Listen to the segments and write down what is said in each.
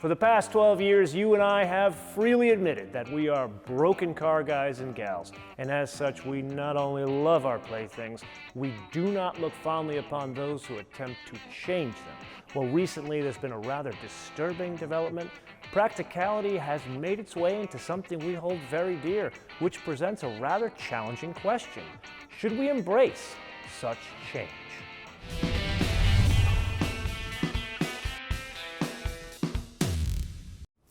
For the past 12 years, you and I have freely admitted that we are broken car guys and gals, and as such, we not only love our playthings, we do not look fondly upon those who attempt to change them. Well, recently there's been a rather disturbing development. Practicality has made its way into something we hold very dear, which presents a rather challenging question. Should we embrace such change?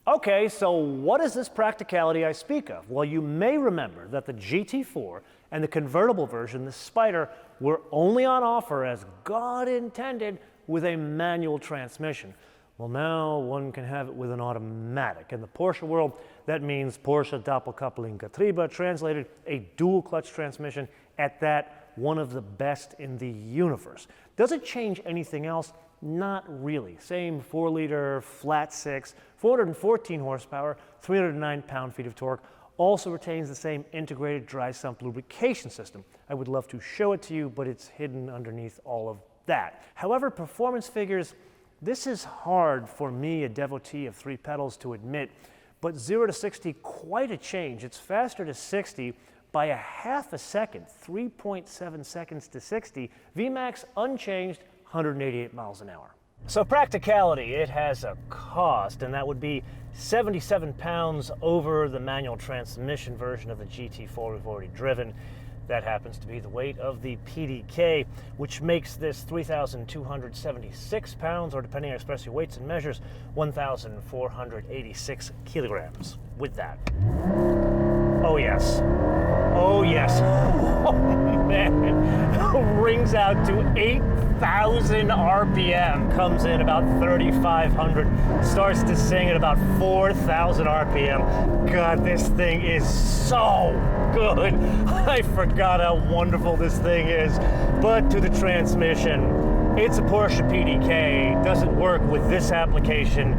Okay, so what is this practicality I speak of? Well, you may remember that the GT4 and the convertible version, the Spider, were only on offer as God intended with a manual transmission. Well, now one can have it with an automatic. In the Porsche world, that means Porsche Doppelkupplungsgetriebe, translated a dual clutch transmission, at that, one of the best in the universe. Does it change anything else? Not really. Same 4-liter flat six, 414 horsepower, 309 pound-feet of torque, also retains the same integrated dry sump lubrication system. I would love to show it to you, but it's hidden underneath all of that. However, performance figures, this is hard for me, a devotee of 3 pedals, to admit, but 0 to 60, quite a change. It's faster to 60 by a half a second, 3.7 seconds to 60, VMAX unchanged, 188 miles an hour. So practicality, it has a cost, and that would be 77 pounds over the manual transmission version of the GT4 we've already driven. That happens to be the weight of the PDK, which makes this 3,276 pounds, or depending on express your weights and measures, 1,486 kilograms with that. Oh yes. Oh yes. Oh man. Rings out to 8,000 RPM. Comes in about 3,500. Starts to sing at about 4,000 RPM. God, this thing is so good. I forgot how wonderful this thing is. But to the transmission, it's a Porsche PDK. Doesn't work with this application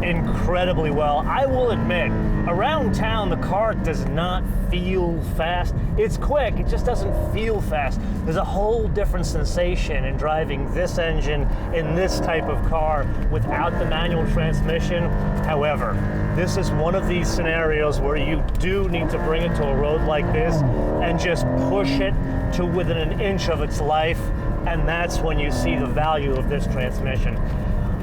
incredibly well. I will admit, around town the car does not feel fast. It's quick, it just doesn't feel fast. There's a whole different sensation in driving this engine in this type of car without the manual transmission. However, this is one of these scenarios where you do need to bring it to a road like this and just push it to within an inch of its life, and that's when you see the value of this transmission.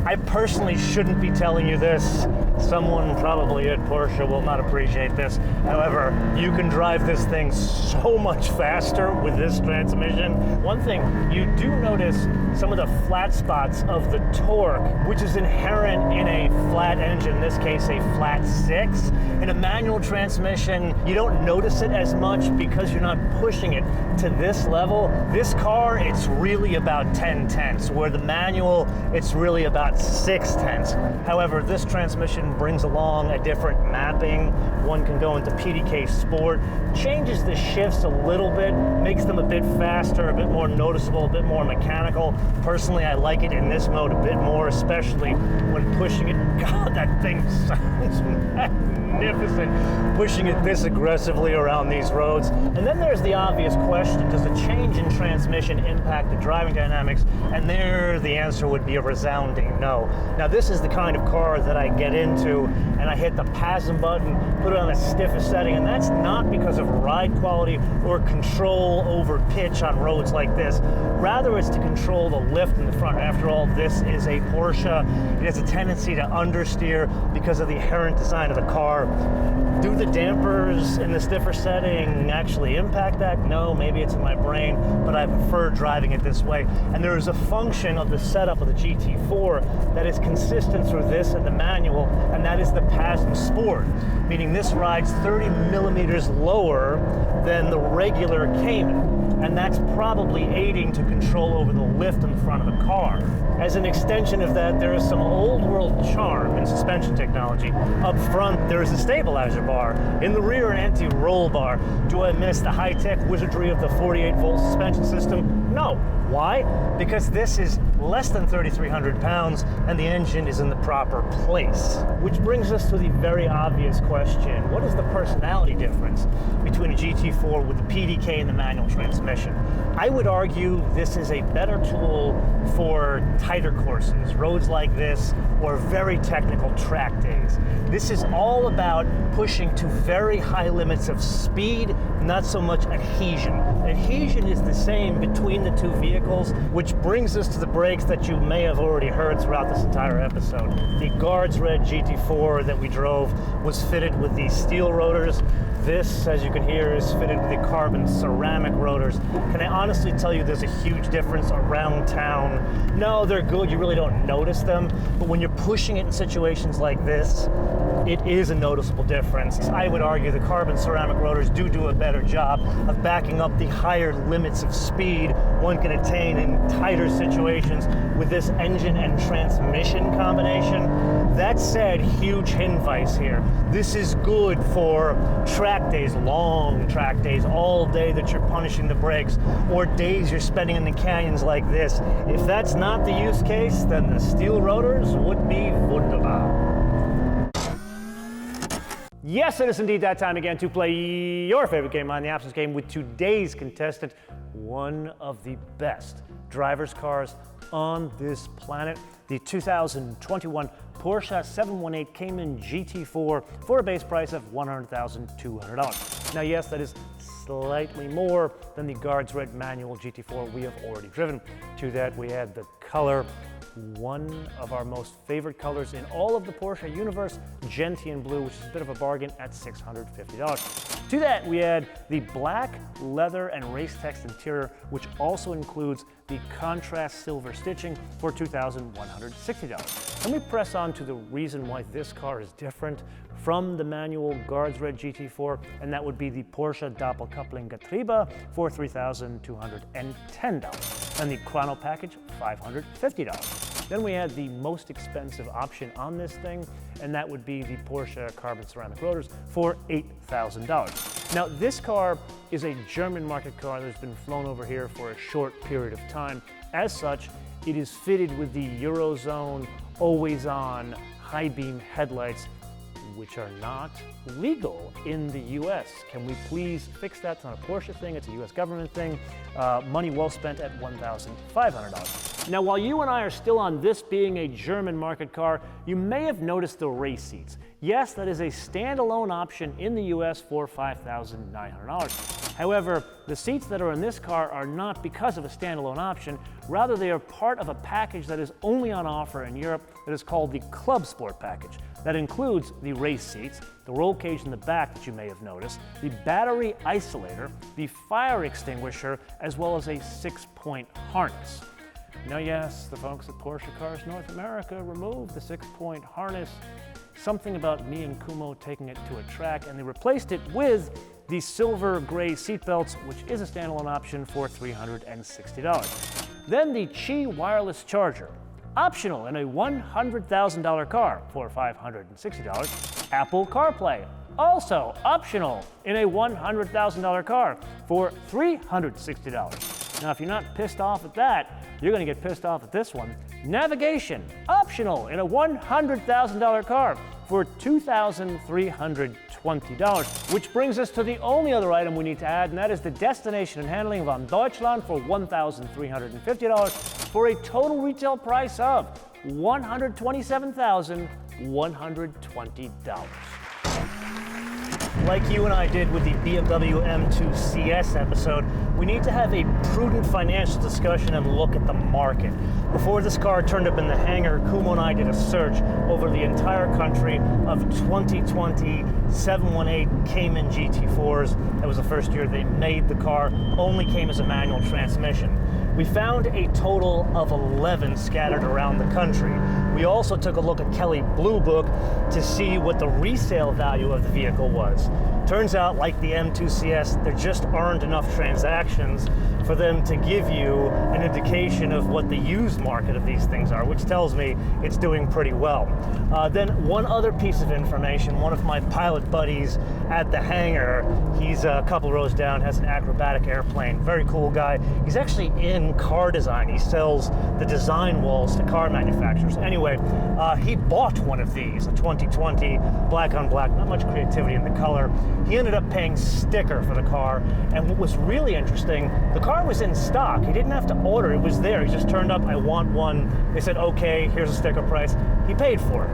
I personally shouldn't be telling you this. Someone probably at Porsche will not appreciate this. However, you can drive this thing so much faster with this transmission. One thing, you do notice some of the flat spots of the torque, which is inherent in a flat engine, in this case a flat 6. In a manual transmission, you don't notice it as much because you're not pushing it to this level. This car, it's really about 10/10, where the manual, it's really about 6/10. However, this transmission brings along a different mapping. One can go into PDK Sport, changes the shifts a little bit, makes them a bit faster, a bit more noticeable, a bit more mechanical. Personally, I like it in this mode a bit more, especially when pushing it. God, that thing sounds magnificent, pushing it this aggressively around these roads. And then there's the obvious question, does a change in transmission impact the driving dynamics? And there, the answer would be a resounding no. Now, this is the kind of car that I get into and I hit the PASM button, put it on the stiffest setting, and that's not because of ride quality or control over pitch on roads like this. Rather, it's to control the lift in the front. After all, this is a Porsche. It has a tendency to understeer because of the inherent design of the car. Do the dampers in the stiffer setting actually impact that? No, maybe it's in my brain, but I prefer driving it this way. And there is a function of the setup of the GT4 that is consistent through this and the manual, and that is the PASM Sport, meaning this rides 30 millimeters lower than the regular Cayman. And that's probably aiding to control over the lift in the front of the car. As an extension of that, there is some old world charm in suspension technology. Up front, there is a stabilizer bar. In the rear, an anti-roll bar. Do I miss the high-tech wizardry of the 48-volt suspension system? No. Why? Because this is less than 3,300 pounds, and the engine is in the proper place. Which brings us to the very obvious question: what is the personality difference between a GT4 with the PDK and the manual transmission? I would argue this is a better tool for tighter courses, roads like this, or very technical track days. This is all about pushing to very high limits of speed, not so much adhesion. Adhesion is the same between the two vehicles, which brings us to the brakes that you may have already heard throughout this entire episode. The Guards Red GT4 that we drove was fitted with these steel rotors. This, as you can hear, is fitted with the carbon ceramic rotors. Can I honestly tell you there's a huge difference around town? No, they're good, you really don't notice them, but when you're pushing it in situations like this, it is a noticeable difference. I would argue the carbon ceramic rotors do a better job of backing up the higher limits of speed one can attain in tighter situations with this engine and transmission combination. That said, huge hinweis here. This is good for track days, long track days, all day that you're punishing the brakes, or days you're spending in the canyons like this. If that's not the use case, then the steel rotors would be wunderbar. Yes, it is indeed that time again to play your favorite game on the Absence Game with today's contestant, one of the best driver's cars on this planet, the 2021 Porsche 718 Cayman GT4 for a base price of $100,200. Now yes, that is slightly more than the Guards Red manual GT4 we have already driven. To that we add the color, one of our most favorite colors in all of the Porsche universe, gentian blue, which is a bit of a bargain at $650. To that we add the black leather and race text interior, which also includes the contrast silver stitching for $2,160. Let me press on to the reason why this car is different from the manual Guards Red GT4, and that would be the Porsche Doppelkupplung Getriebe for $3,210, and the Chrono package, $550. Then we had the most expensive option on this thing, and that would be the Porsche carbon ceramic rotors for $8,000. Now this car is a German market car that's been flown over here for a short period of time. As such, it is fitted with the Eurozone always-on high beam headlights, which are not legal in the US. Can we please fix that? It's not a Porsche thing, it's a US government thing. Money well spent at $1,500. Now, while you and I are still on this being a German market car, you may have noticed the race seats. Yes, that is a standalone option in the US for $5,900. However, the seats that are in this car are not because of a standalone option, rather they are part of a package that is only on offer in Europe that is called the Club Sport package. That includes the race seats, the roll cage in the back that you may have noticed, the battery isolator, the fire extinguisher, as well as a 6-point harness. Now yes, the folks at Porsche Cars North America removed the 6-point harness, something about me and Kumo taking it to a track, and they replaced it with the silver gray seatbelts, which is a standalone option for $360. Then the Qi wireless charger, optional in a $100,000 car for $560. Apple CarPlay, also optional in a $100,000 car for $360. Now, if you're not pissed off at that, you're going to get pissed off at this one. Navigation, optional in a $100,000 car for $2,320. Which brings us to the only other item we need to add, and that is the destination and handling von Deutschland for $1,350 for a total retail price of $127,120. Like you and I did with the BMW M2 CS episode, we need to have a prudent financial discussion and look at the market. Before this car turned up in the hangar, Kumo and I did a search over the entire country of 2020 718 Cayman GT4s. That was the first year they made the car, only came as a manual transmission. We found a total of 11 scattered around the country. We also took a look at Kelley Blue Book to see what the resale value of the vehicle was. Turns out, like the M2 CS, there just aren't enough transactions for them to give you an indication of what the used market of these things are, which tells me it's doing pretty well. Then one other piece of information, one of my pilot buddies at the hangar, he's a couple rows down, has an acrobatic airplane, very cool guy. He's actually in car design. He sells the design walls to car manufacturers. Anyway, he bought one of these, a 2020 black on black, not much creativity in the color. He ended up paying sticker for the car, and what was really interesting, the car was in stock. He didn't have to order, it was there. He just turned up, I want one. They said, okay, here's a sticker price. He paid for it.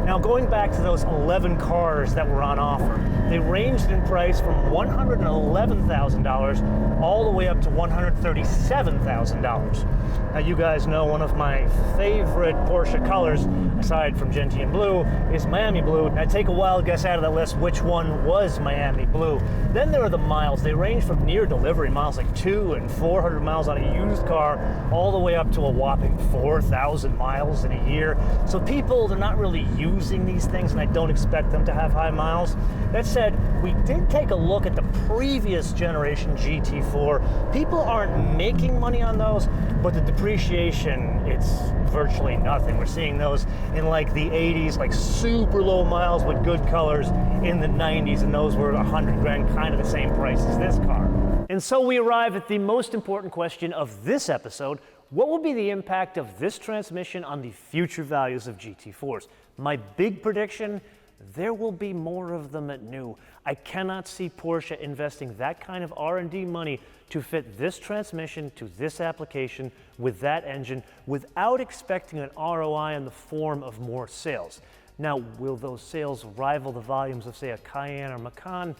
Now, going back to those 11 cars that were on offer, they ranged in price from $111,000 all the way up to $137,000. Now, you guys know one of my favorite Porsche colors, aside from gentian blue, is Miami blue. Now, take a wild guess out of the list which one was Miami blue. Then there are the miles. They range from near delivery miles, like 200 and 400 miles on a used car, all the way up to a whopping 4,000 miles in a year. So people, they're not really using these things, and I don't expect them to have high miles. That said, we did take a look at the previous generation GT4. People aren't making money on those, but the depreciation, it's virtually nothing. We're seeing those in like the 80s, like super low miles with good colors in the 90s, and those were 100 grand, kind of the same price as this car. And so we arrive at the most important question of this episode. What will be the impact of this transmission on the future values of GT4s? My big prediction, there will be more of them at new. I cannot see Porsche investing that kind of R&D money to fit this transmission to this application with that engine without expecting an ROI in the form of more sales. Now, will those sales rival the volumes of, say, a Cayenne or Macan?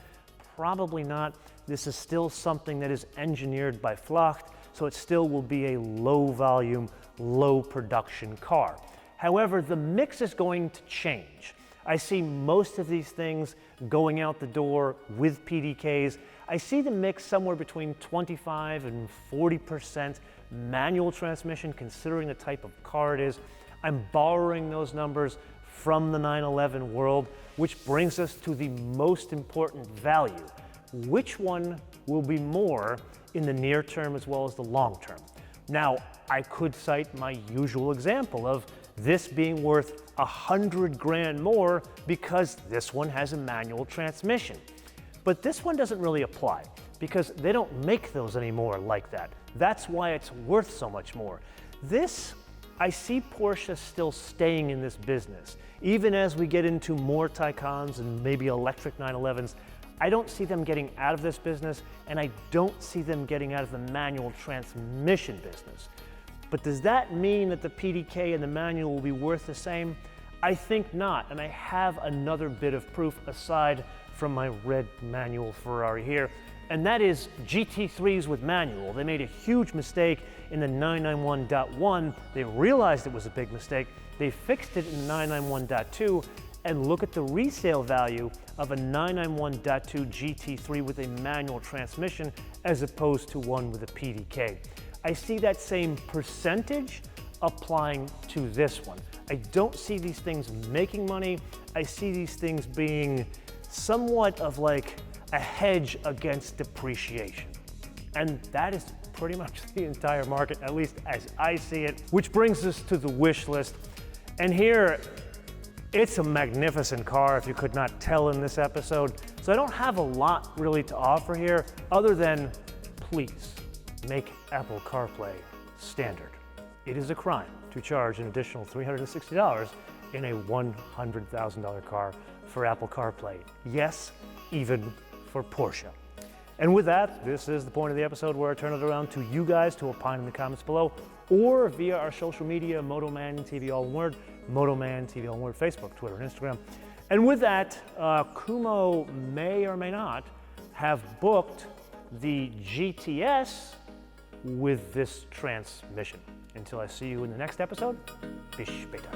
Probably not. This is still something that is engineered by Flacht, so it still will be a low volume, low production car. However, the mix is going to change. I see most of these things going out the door with PDKs. I see the mix somewhere between 25 and 40% manual transmission, considering the type of car it is. I'm borrowing those numbers from the 911 world, which brings us to the most important value. Which one will be more in the near term as well as the long term? Now, I could cite my usual example of this being worth 100 grand more because this one has a manual transmission. But this one doesn't really apply because they don't make those anymore like that. That's why it's worth so much more. This, I see Porsche still staying in this business. Even as we get into more Taycans and maybe electric 911s, I don't see them getting out of this business, and I don't see them getting out of the manual transmission business. But does that mean that the PDK and the manual will be worth the same? I think not, and I have another bit of proof aside from my red manual Ferrari here, and that is GT3s with manual. They made a huge mistake in the 991.1. They realized it was a big mistake. They fixed it in 991.2, and look at the resale value of a 991.2 GT3 with a manual transmission as opposed to one with a PDK. I see that same percentage applying to this one. I don't see these things making money. I see these things being somewhat of like a hedge against depreciation. And that is pretty much the entire market, at least as I see it, which brings us to the wish list. And here, it's a magnificent car, if you could not tell in this episode. So I don't have a lot really to offer here, other than please make Apple CarPlay standard. It is a crime to charge an additional $360 in a $100,000 car for Apple CarPlay. Yes, even for Porsche. And with that, this is the point of the episode where I turn it around to you guys to opine in the comments below, or via our social media, MotoManTV, all one word, MotoManTV, all one word, Facebook, Twitter, and Instagram. And with that, Kumo may or may not have booked the GTS with this transmission. Until I see you in the next episode, bis später.